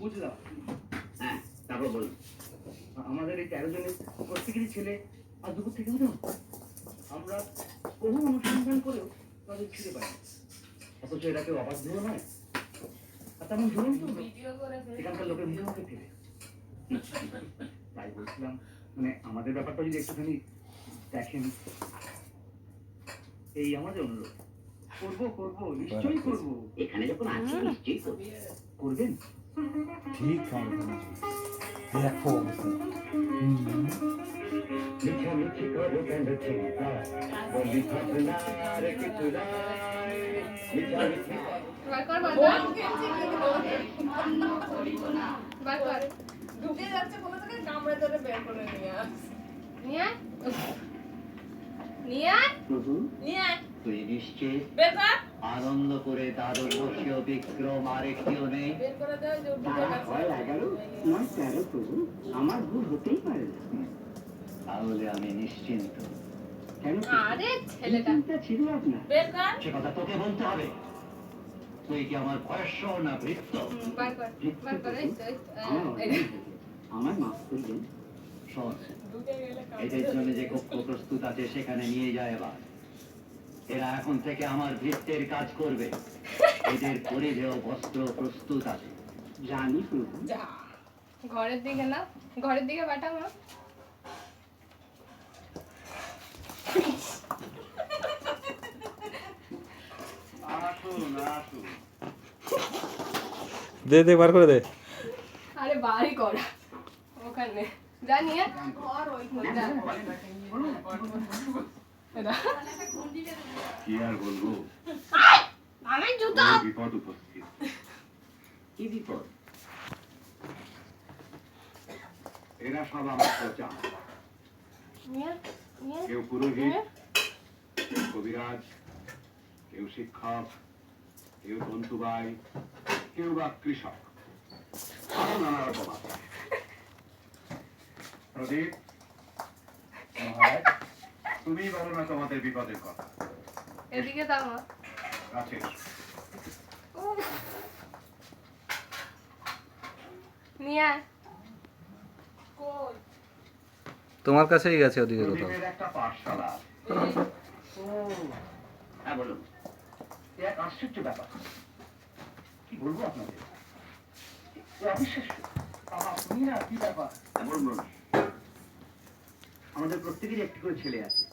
বুঝলাম। হ্যাঁ, তারপর বলুন। আমাদের এই 13 জনের প্রত্যেকেরই ছেলে আর দুপুর থেকে উঠো। আমরা বহু অনুসন্ধান করেও তাদের ছিঁড়ে পাই, অথচ এরা কেউ অবাধ্যও নয় আর তেমন ঝুলন্ত এখানকার লোকের মুখে মুখে ফেলে। তাই বলছিলাম, মানে আমাদের ব্যাপারটা যদি একটুখানি দেখেন। এই আমাদের অনুরোধ। করবো করবো, নিশ্চয়ই করবো। এখানে যখন আছি নিশ্চয়ই করবে। করবেন? ঠিক আছে, দেখো মিছামিছি করে কেন চিন্তা, বলি ভাবনার কিছু নাই। মিছামিছি ঢুকে যাচ্ছে কোনো থেকে কামড়ে ধরে বের করে নিয়ে আস। তুই নিশ্চিত বের কর। আনন্দ করে দাদর বসীয় বিক্রম আরেকটিও নেই? বের করে দাও যে ঢুকে তারা হয় 11 নয় 13 প্রভু, আমার ভুল হতেই পারে না। তাহলে আমি নিশ্চিন্ত। কেন? আরে ছেলেটা চিন্তা ছিল আপনার। বের কর। সে কথা তোকে বলতে হবে। তুই কি আমার বয়স্য না ভৃত্য? বার কর এই তো, আমার মাফ করবেন। শোন, ঢুকে গেলে এদের জন্য যে কক্ষ প্রস্তুত আছে সেখানে নিয়ে যায় এবার। এরা এখন থেকে আমার ভৃত্যের কাজ করবে। এদের পরিধেয় বস্ত্র প্রস্তুত আছে। জানি প্রভু। যা। ঘরের দিকে না, ঘরের দিকে পাঠাবো। আসুন আসুন। দে দে বার করে দে। আরে বাড়ি করা ওখানে জানিয়ে ঘর ওই কি আর বলবো, আমি জুতো বিপদ উপস্থিত। কি বিপদ? এরা সব আমার প্রজা। কেউ পুরোহিত, কেউ কবিরাজ, কেউ শিক্ষক, কেউ বন্ধুবাই, কেউ বা কৃষক, আরো নানা রকম আছে। প্রদীপ, মহারাজ, তুমি বলো না তোমাদের বিপদের কথা। এদিকে দাও কাছে এসো। নিয়ে আয়। কই? তোমার কাছেই গেছে ওদিকে কোথাও। প্রদীপের একটা পাঠশালা আছে। ও, হ্যাঁ বলুন। এ এক আশ্চর্য ব্যাপার। কি বলবো আপনাদের, এ অবিশ্বাস্য। আপনি না কি ব্যাপার। বলুন বলুন। আমাদের প্রত্যেকেরই একটি করে ছেলে আছে।